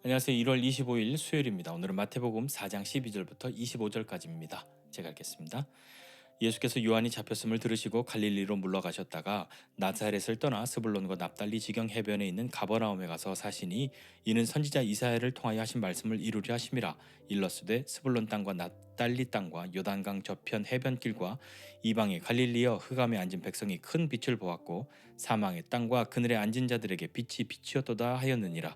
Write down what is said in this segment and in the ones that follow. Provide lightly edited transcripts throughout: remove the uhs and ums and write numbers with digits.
안녕하세요. 1월 25일 수요일입니다. 오늘은 마태복음 4장 12절부터 25절까지입니다. 제가 읽겠습니다. 예수께서 요한이 잡혔음을 들으시고 갈릴리로 물러가셨다가 나사렛을 떠나 스불론과 납달리 지경 해변에 있는 가버나움에 가서 사시니 이는 선지자 이사야를 통하여 하신 말씀을 이루려 하심이라. 일러스되 스불론 땅과 납달리 땅과 요단강 저편 해변길과 이방의 갈릴리여 흑암에 앉은 백성이 큰 빛을 보았고 사망의 땅과 그늘에 앉은 자들에게 빛이 빛이었도다 하였느니라.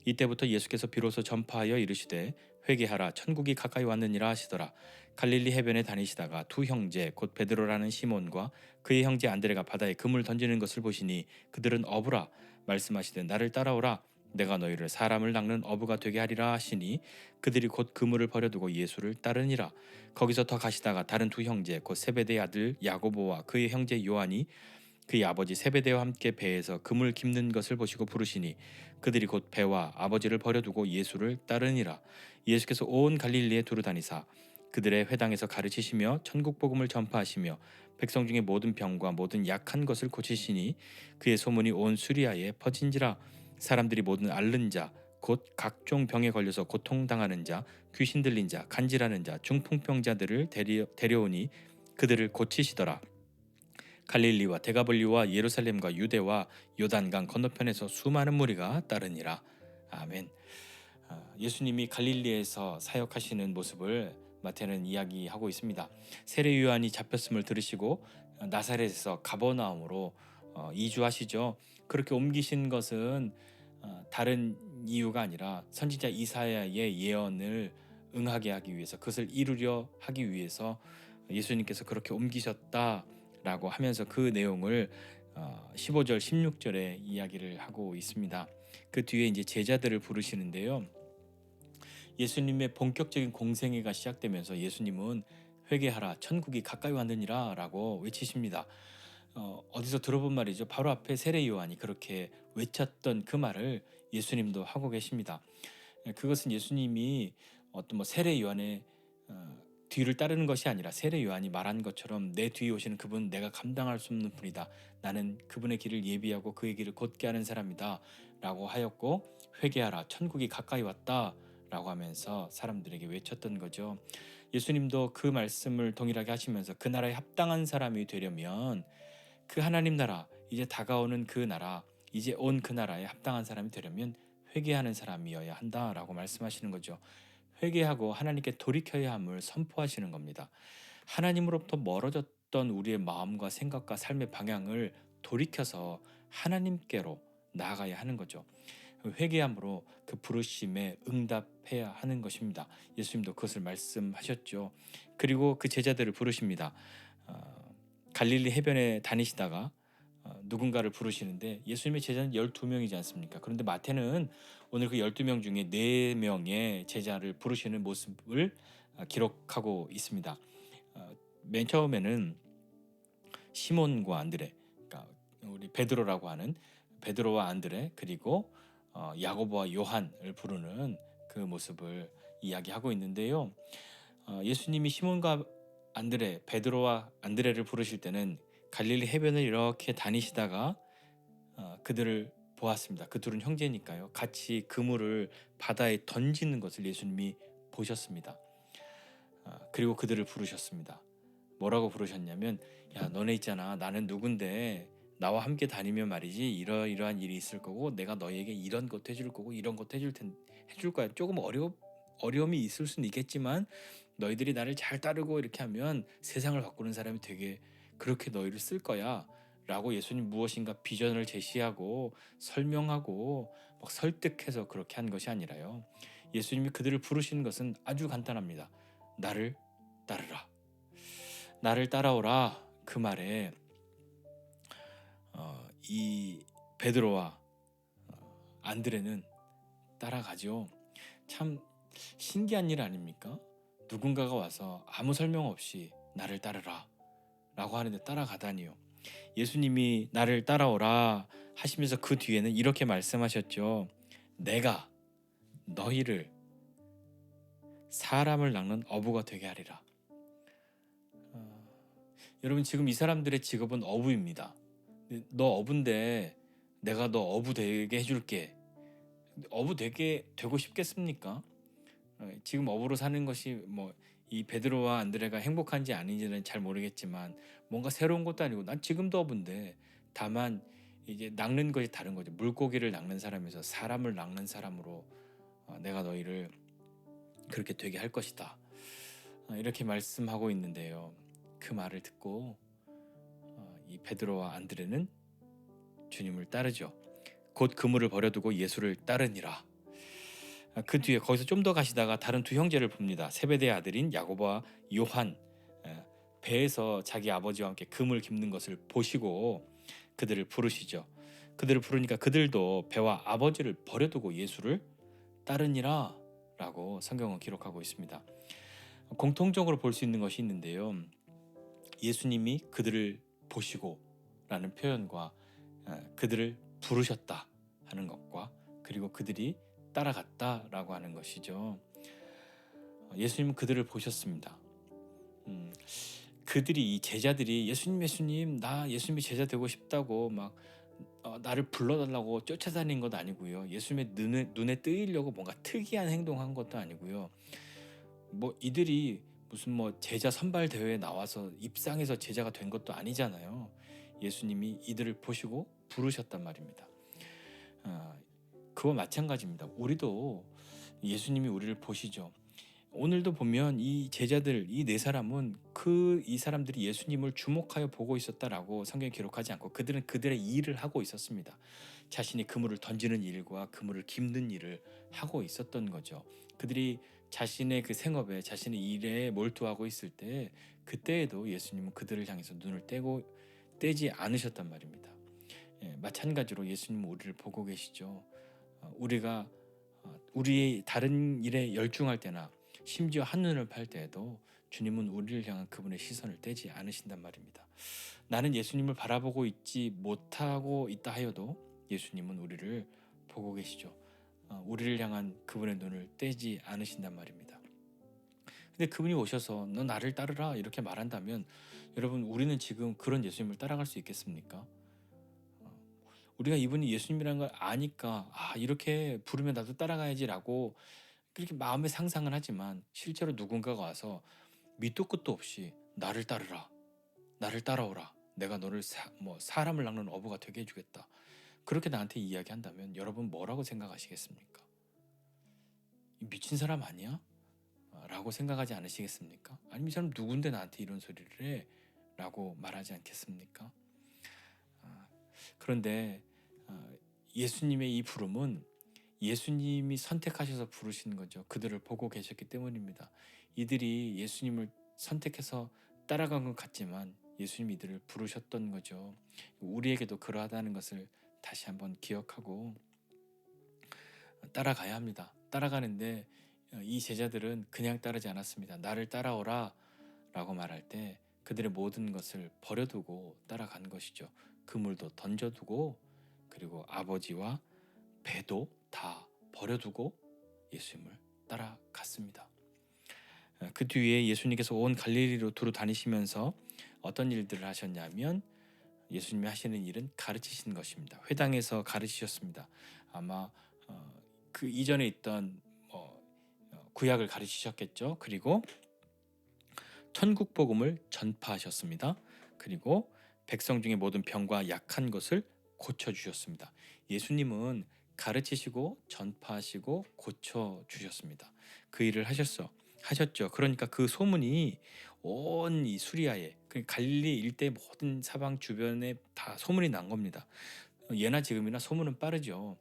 이때부터 예수께서 비로소 전파하여 이르시되 회개하라 천국이 가까이 왔느니라 하시더라. 갈릴리 해변에 다니시다가 두 형제 곧 베드로라는 시몬과 그의 형제 안드레가 바다에 금을 던지는 것을 보시니 그들은 어부라. 말씀하시되 나를 따라오라. 내가 너희를 사람을 낚는 어부가 되게 하리라 하시니 그들이 곧 그물을 버려두고 예수를 따르니라. 거기서 더 가시다가 다른 두 형제 곧 세베대의 아들 야고보와 그의 형제 요한이 그의 아버지 세베대와 함께 배에서 금을 깁는 것을 보시고 부르시니 그들이 곧 배와 아버지를 버려두고 예수를 따르니라. 예수께서 온 갈릴리에 두루 다니사 그들의 회당에서 가르치시며 천국 복음을 전파하시며 백성 중에 모든 병과 모든 약한 것을 고치시니 그의 소문이 온 수리아에 퍼진지라. 사람들이 모든 앓는 자 곧 각종 병에 걸려서 고통당하는 자, 귀신 들린 자, 간질하는 자, 중풍병자들을 데려오니 그들을 고치시더라. 갈릴리와 데가볼리와 예루살렘과 유대와 요단강 건너편에서 수많은 무리가 따르니라. 아멘. 예수님이 갈릴리에서 사역하시는 모습을 마태는 이야기하고 있습니다. 세례 요한이 잡혔음을 들으시고 나사렛에서 가버나움으로 이주하시죠. 그렇게 옮기신 것은 다른 이유가 아니라 선지자 이사야의 예언을 응하게 하기 위해서, 그것을 이루려 하기 위해서 예수님께서 그렇게 옮기셨다라고 하면서 그 내용을 15절 16절에 이야기를 하고 있습니다. 그 뒤에 이제 제자들을 부르시는데요. 예수님의 본격적인 공생애가 시작되면서 예수님은 회개하라 천국이 가까이 왔느니라 라고 외치십니다. 어디서 들어본 말이죠. 바로 앞에 세례 요한이 그렇게 외쳤던 그 말을 예수님도 하고 계십니다. 그것은 예수님이 어떤 세례 요한의 뒤를 따르는 것이 아니라 세례 요한이 말한 것처럼 내 뒤에 오시는 그분 내가 감당할 수 없는 분이다. 나는 그분의 길을 예비하고 그의 길을 곧게 하는 사람이다 라고 하였고, 회개하라 천국이 가까이 왔다 라고 하면서 사람들에게 외쳤던 거죠. 예수님도 그 말씀을 동일하게 하시면서 그 나라에 합당한 사람이 되려면 그 하나님 나라, 이제 다가오는 그 나라, 이제 온 그 나라에 합당한 사람이 되려면 회개하는 사람이어야 한다라고 말씀하시는 거죠. 회개하고 하나님께 돌이켜야 함을 선포하시는 겁니다. 하나님으로부터 멀어졌던 우리의 마음과 생각과 삶의 방향을 돌이켜서 하나님께로 나아가야 하는 거죠. 회개함으로 그 부르심에 응답해야 하는 것입니다. 예수님도 그것을 말씀하셨죠. 그리고 그 제자들을 부르십니다. 갈릴리 해변에 다니시다가 누군가를 부르시는데 예수님의 제자는 12명이지 않습니까? 그런데 마태는 오늘 그 12명 중에 4명의 제자를 부르시는 모습을 기록하고 있습니다. 맨 처음에는 시몬과 안드레, 그러니까 우리 베드로라고 하는 베드로와 안드레, 그리고 야고보와 요한을 부르는 그 모습을 이야기하고 있는데요. 예수님이 시몬과 안드레, 베드로와 안드레를 부르실 때는 갈릴리 해변을 이렇게 다니시다가 그들을 보았습니다. 그 둘은 형제니까요. 같이 그물을 바다에 던지는 것을 예수님이 보셨습니다. 그리고 그들을 부르셨습니다. 뭐라고 부르셨냐면, 야 너네 있잖아, 나는 누군데 나와 함께 다니면 말이지 이러이러한 일이 있을 거고 내가 너희에게 이런 것도 해줄 거고 이런 것도 해줄 거야. 조금 어려움이 있을 수는 있겠지만 너희들이 나를 잘 따르고 이렇게 하면 세상을 바꾸는 사람이 되게, 그렇게 너희를 쓸 거야 라고 예수님 무엇인가 비전을 제시하고 설명하고 막 설득해서 그렇게 한 것이 아니라요. 예수님이 그들을 부르시는 것은 아주 간단합니다. 나를 따르라, 나를 따라오라. 그 말에 이 베드로와 안드레는 따라가죠. 참 신기한 일 아닙니까? 누군가가 와서 아무 설명 없이 나를 따르라 라고 하는데 따라가다니요. 예수님이 나를 따라오라 하시면서 그 뒤에는 이렇게 말씀하셨죠. 내가 너희를 사람을 낚는 어부가 되게 하리라. 여러분, 지금 이 사람들의 직업은 어부입니다. 너 어부인데 내가 너 어부 되게 해줄게. 어부 되고 싶겠습니까? 지금 어부로 사는 것이 뭐 이 베드로와 안드레가 행복한지 아닌지는 잘 모르겠지만 뭔가 새로운 것도 아니고 난 지금도 어부인데 다만 이제 낚는 것이 다른 거죠. 물고기를 낚는 사람에서 사람을 낚는 사람으로 내가 너희를 그렇게 되게 할 것이다. 이렇게 말씀하고 있는데요. 그 말을 듣고 이 베드로와 안드레는 주님을 따르죠. 곧 그물을 버려두고 예수를 따르니라. 그 뒤에 거기서 좀 더 가시다가 다른 두 형제를 봅니다. 세베대의 아들인 야고보와 요한. 배에서 자기 아버지와 함께 금을 깁는 것을 보시고 그들을 부르시죠. 그들을 부르니까 그들도 배와 아버지를 버려두고 예수를 따르니라 라고 성경은 기록하고 있습니다. 공통적으로 볼 수 있는 것이 있는데요. 예수님이 그들을 보시고 라는 표현과 그들을 부르셨다 하는 것과 그리고 그들이 따라갔다라고 하는 것이죠. 예수님은 그들을 보셨습니다. 그들이 이 제자들이 예수님 나 예수님의 제자 되고 싶다고 막 나를 불러달라고 쫓아다닌 것 아니고요. 예수님의 눈에 뜨이려고 뭔가 특이한 행동한 것도 아니고요. 뭐 이들이 무슨 뭐 제자 선발 대회에 나와서 입상해서 제자가 된 것도 아니잖아요. 예수님이 이들을 보시고 부르셨단 말입니다. 그와 마찬가지입니다. 우리도 예수님이 우리를 보시죠. 오늘도 보면 이 제자들 이 네 사람은 이 사람들이 예수님을 주목하여 보고 있었다라고 성경에 기록하지 않고 그들은 그들의 일을 하고 있었습니다. 자신이 그물을 던지는 일과 그물을 깁는 일을 하고 있었던 거죠. 그들이 자신의 그 생업에 자신의 일에 몰두하고 있을 때 그때에도 예수님은 그들을 향해서 눈을 떼지 않으셨단 말입니다. 마찬가지로 예수님은 우리를 보고 계시죠. 우리가 우리의 다른 일에 열중할 때나 심지어 한눈을 팔 때에도 주님은 우리를 향한 그분의 시선을 떼지 않으신단 말입니다. 나는 예수님을 바라보고 있지 못하고 있다 하여도 예수님은 우리를 보고 계시죠. 우리를 향한 그분의 눈을 떼지 않으신단 말입니다. 근데 그분이 오셔서 너 나를 따르라 이렇게 말한다면 여러분 우리는 지금 그런 예수님을 따라갈 수 있겠습니까? 우리가 이분이 예수님이라는 걸 아니까 이렇게 부르면 나도 따라가야지라고 그렇게 마음에 상상을 하지만 실제로 누군가가 와서 밑도 끝도 없이 나를 따르라, 나를 따라오라, 내가 너를 사람을 낚는 어부가 되게 해주겠다. 그렇게 나한테 이야기한다면 여러분 뭐라고 생각하시겠습니까? 미친 사람 아니야? 라고 생각하지 않으시겠습니까? 아니면 이 사람 누군데 나한테 이런 소리를 해? 라고 말하지 않겠습니까? 그런데 예수님의 이 부름은 예수님이 선택하셔서 부르신 거죠. 그들을 보고 계셨기 때문입니다. 이들이 예수님을 선택해서 따라간 것 같지만 예수님이 이들을 부르셨던 거죠. 우리에게도 그러하다는 것을 다시 한번 기억하고 따라가야 합니다. 따라가는데 이 제자들은 그냥 따르지 않았습니다. 나를 따라오라 라고 말할 때 그들의 모든 것을 버려두고 따라간 것이죠. 그물도 던져두고 그리고 아버지와 배도 다 버려두고 예수님을 따라갔습니다. 그 뒤에 예수님께서 온 갈릴리로 두루 다니시면서 어떤 일들을 하셨냐면 예수님이 하시는 일은 가르치신 것입니다. 회당에서 가르치셨습니다. 아마 그 이전에 있던 구약을 가르치셨겠죠. 그리고 천국 복음을 전파하셨습니다. 그리고 백성 중에 모든 병과 약한 것을 고쳐주셨습니다. 예수님은 가르치시고 전파하시고 고쳐주셨습니다. 그 일을 하셨죠. 그러니까 그 소문이 온 이 수리아에 갈릴리 일대 모든 사방 주변에 다 소문이 난 겁니다. 예나 지금이나 소문은 빠르죠.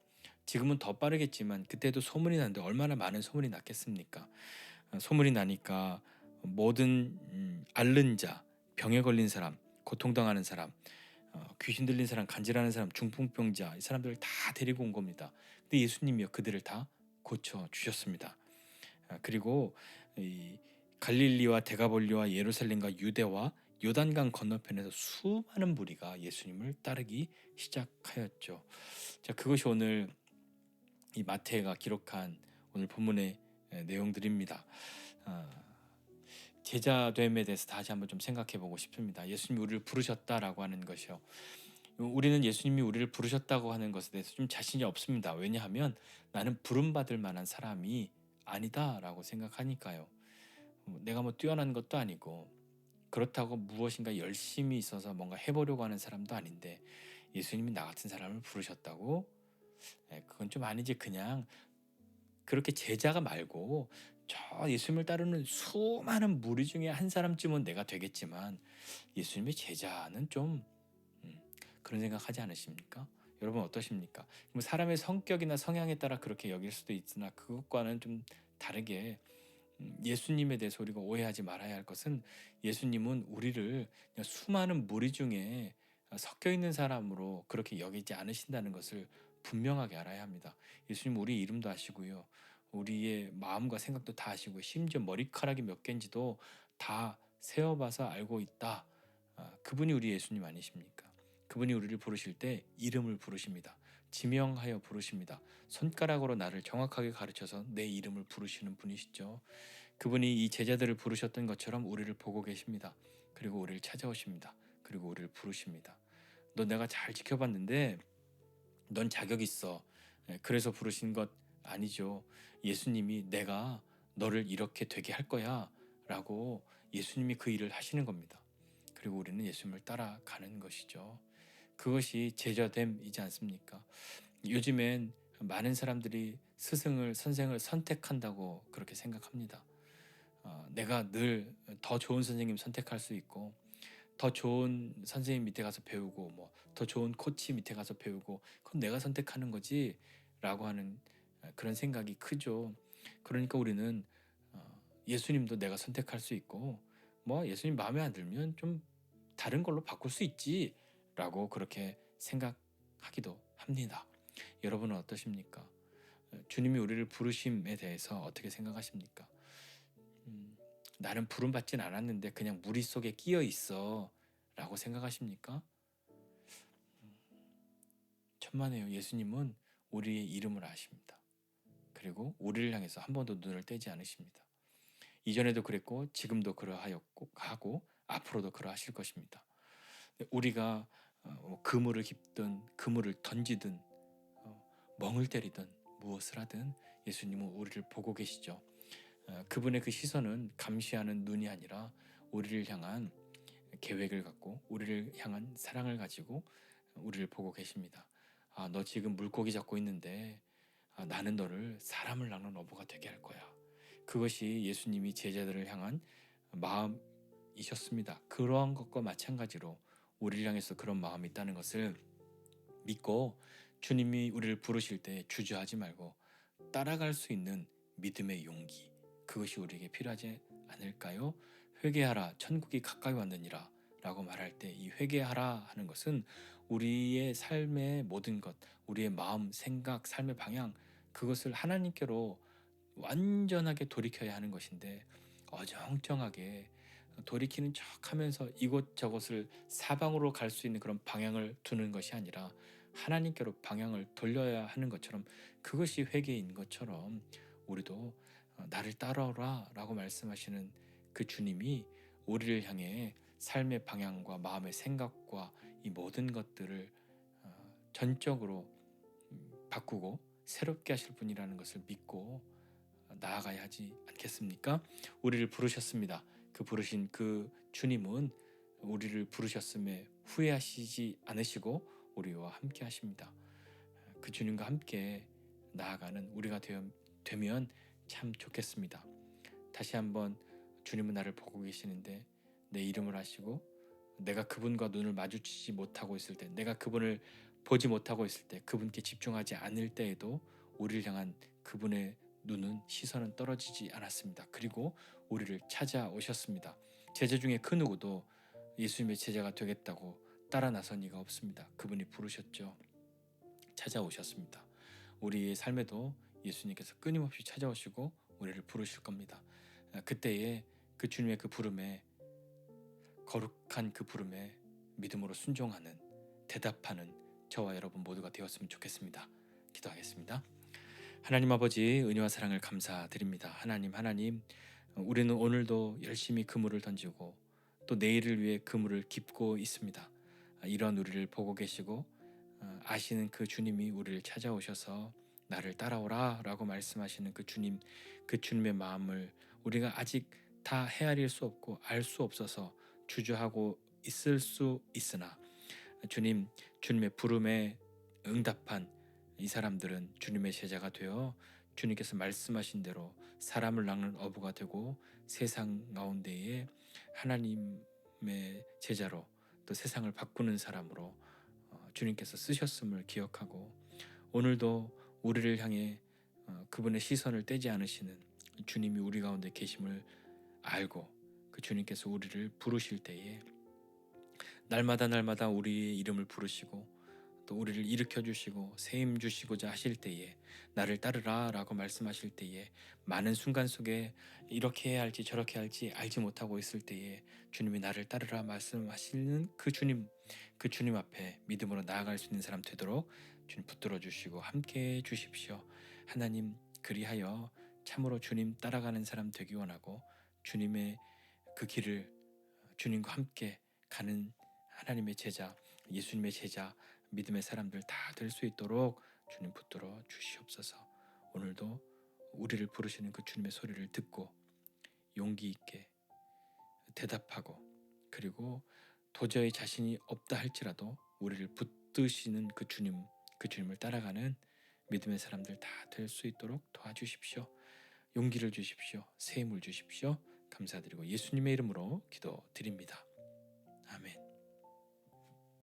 지금은 더 빠르겠지만 그때도 소문이 났는데 얼마나 많은 소문이 났겠습니까? 소문이 나니까 모든 앓는 자, 병에 걸린 사람, 고통당하는 사람, 귀신 들린 사람, 간질하는 사람, 중풍병자 이 사람들을 다 데리고 온 겁니다. 근데 예수님이요 그들을 다 고쳐 주셨습니다. 그리고 이 갈릴리와 데가볼리와 예루살렘과 유대와 요단강 건너편에서 수많은 무리가 예수님을 따르기 시작하였죠. 자, 그것이 오늘 이 마태가 기록한 오늘 본문의 내용들입니다. 제자됨에 대해서 다시 한번 좀 생각해 보고 싶습니다. 예수님이 우리를 부르셨다라고 하는 것이요. 우리는 예수님이 우리를 부르셨다고 하는 것에 대해서 좀 자신이 없습니다. 왜냐하면 나는 부름받을 만한 사람이 아니다라고 생각하니까요. 내가 뭐 뛰어난 것도 아니고 그렇다고 무엇인가 열심히 있어서 뭔가 해보려고 하는 사람도 아닌데 예수님이 나 같은 사람을 부르셨다고? 그건 좀 아니지. 그냥 그렇게 제자가 말고 저 예수님을 따르는 수많은 무리 중에 한 사람쯤은 내가 되겠지만 예수님의 제자는 좀 그런 생각하지 않으십니까? 여러분 어떠십니까? 뭐 사람의 성격이나 성향에 따라 그렇게 여길 수도 있으나 그것과는 좀 다르게 예수님에 대해서 우리가 오해하지 말아야 할 것은 예수님은 우리를 그냥 수많은 무리 중에 섞여 있는 사람으로 그렇게 여기지 않으신다는 것을 분명하게 알아야 합니다. 예수님 우리 이름도 아시고요. 우리의 마음과 생각도 다 아시고 심지어 머리카락이 몇 개인지도 다 세어봐서 알고 있다. 그분이 우리 예수님 아니십니까? 그분이 우리를 부르실 때 이름을 부르십니다. 지명하여 부르십니다. 손가락으로 나를 정확하게 가르쳐서 내 이름을 부르시는 분이시죠. 그분이 이 제자들을 부르셨던 것처럼 우리를 보고 계십니다. 그리고 우리를 찾아오십니다. 그리고 우리를 부르십니다. 너 내가 잘 지켜봤는데 넌 자격 있어. 그래서 부르신 것 아니죠. 예수님이 내가 너를 이렇게 되게 할 거야 라고 예수님이 그 일을 하시는 겁니다. 그리고 우리는 예수님을 따라가는 것이죠. 그것이 제자됨이지 않습니까? 요즘엔 많은 사람들이 스승을 선생을 선택한다고 그렇게 생각합니다. 내가 늘 더 좋은 선생님 선택할 수 있고 더 좋은 선생님 밑에 가서 배우고 뭐 더 좋은 코치 밑에 가서 배우고 그건 내가 선택하는 거지 라고 하는 그런 생각이 크죠. 그러니까 우리는 예수님도 내가 선택할 수 있고 뭐 예수님 마음에 안 들면 좀 다른 걸로 바꿀 수 있지 라고 그렇게 생각하기도 합니다. 여러분은 어떠십니까? 주님이 우리를 부르심에 대해서 어떻게 생각하십니까? 나는 부름받진 않았는데 그냥 무리 속에 끼어 있어 라고 생각하십니까? 천만에요. 예수님은 우리의 이름을 아십니다. 그리고 우리를 향해서 한 번도 눈을 떼지 않으십니다. 이전에도 그랬고 지금도 그러하였고 하고 앞으로도 그러하실 것입니다. 우리가 그물을 깁든 그물을 던지든 멍을 때리든 무엇을 하든 예수님은 우리를 보고 계시죠. 그분의 그 시선은 감시하는 눈이 아니라 우리를 향한 계획을 갖고 우리를 향한 사랑을 가지고 우리를 보고 계십니다. 너 지금 물고기 잡고 있는데 나는 너를 사람을 낳는 어부가 되게 할 거야. 그것이 예수님이 제자들을 향한 마음이셨습니다. 그러한 것과 마찬가지로 우리를 향해서 그런 마음이 있다는 것을 믿고 주님이 우리를 부르실 때 주저하지 말고 따라갈 수 있는 믿음의 용기, 그것이 우리에게 필요하지 않을까요? 회개하라, 천국이 가까이 왔느니라 라고 말할 때 이 회개하라 하는 것은 우리의 삶의 모든 것, 우리의 마음, 생각, 삶의 방향, 그것을 하나님께로 완전하게 돌이켜야 하는 것인데 어정쩡하게 돌이키는 척 하면서 이곳저곳을 사방으로 갈 수 있는 그런 방향을 두는 것이 아니라 하나님께로 방향을 돌려야 하는 것처럼, 그것이 회개인 것처럼 우리도 나를 따라오라 라고 말씀하시는 그 주님이 우리를 향해 삶의 방향과 마음의 생각과 이 모든 것들을 전적으로 바꾸고 새롭게 하실 분이라는 것을 믿고 나아가야 하지 않겠습니까? 우리를 부르셨습니다. 그 부르신 그 주님은 우리를 부르셨음에 후회하시지 않으시고 우리와 함께 하십니다. 그 주님과 함께 나아가는 우리가 되면 참 좋겠습니다. 다시 한번 주님은 나를 보고 계시는데 내 이름을 아시고 내가 그분과 눈을 마주치지 못하고 있을 때, 내가 그분을 보지 못하고 있을 때, 그분께 집중하지 않을 때에도 우리를 향한 그분의 눈은, 시선은 떨어지지 않았습니다. 그리고 우리를 찾아오셨습니다. 제자 중에 그 누구도 예수님의 제자가 되겠다고 따라 나선 이가 없습니다. 그분이 부르셨죠. 찾아오셨습니다. 우리의 삶에도 예수님께서 끊임없이 찾아오시고 우리를 부르실 겁니다. 그때에 그 주님의 그 부름에, 거룩한 그 부름에 믿음으로 순종하는, 대답하는 저와 여러분 모두가 되었으면 좋겠습니다. 기도하겠습니다. 하나님 아버지, 은혜와 사랑을 감사드립니다. 하나님, 우리는 오늘도 열심히 그물을 던지고 또 내일을 위해 그물을 깁고 있습니다. 이런 우리를 보고 계시고 아시는 그 주님이 우리를 찾아오셔서 나를 따라오라 라고 말씀하시는 그 주님, 그 주님의 마음을 우리가 아직 다 헤아릴 수 없고 알 수 없어서 주저하고 있을 수 있으나 주님의 부름에 응답한 이 사람들은 주님의 제자가 되어 주님께서 말씀하신 대로 사람을 낚는 어부가 되고 세상 가운데에 하나님의 제자로 또 세상을 바꾸는 사람으로 주님께서 쓰셨음을 기억하고 오늘도 우리를 향해 그분의 시선을 떼지 않으시는 주님이 우리 가운데 계심을 알고 그 주님께서 우리를 부르실 때에 날마다 우리의 이름을 부르시고 또 우리를 일으켜 주시고 세임 주시고자 하실 때에 나를 따르라 라고 말씀하실 때에 많은 순간 속에 이렇게 해야 할지 저렇게 할지 알지 못하고 있을 때에 주님이 나를 따르라 말씀하시는 그 주님 앞에 믿음으로 나아갈 수 있는 사람 되도록 주님 붙들어 주시고 함께 해 주십시오. 하나님, 그리하여 참으로 주님 따라가는 사람 되기 원하고 주님의 그 길을 주님과 함께 가는 하나님의 제자, 예수님의 제자, 믿음의 사람들 다 될 수 있도록 주님 붙들어 주시옵소서. 오늘도 우리를 부르시는 그 주님의 소리를 듣고 용기 있게 대답하고 그리고 도저히 자신이 없다 할지라도 우리를 붙드시는 그 주님을 따라가는 믿음의 사람들 다 될 수 있도록 도와주십시오. 용기를 주십시오. 새 힘을 주십시오. 감사드리고 예수님의 이름으로 기도드립니다. 아멘.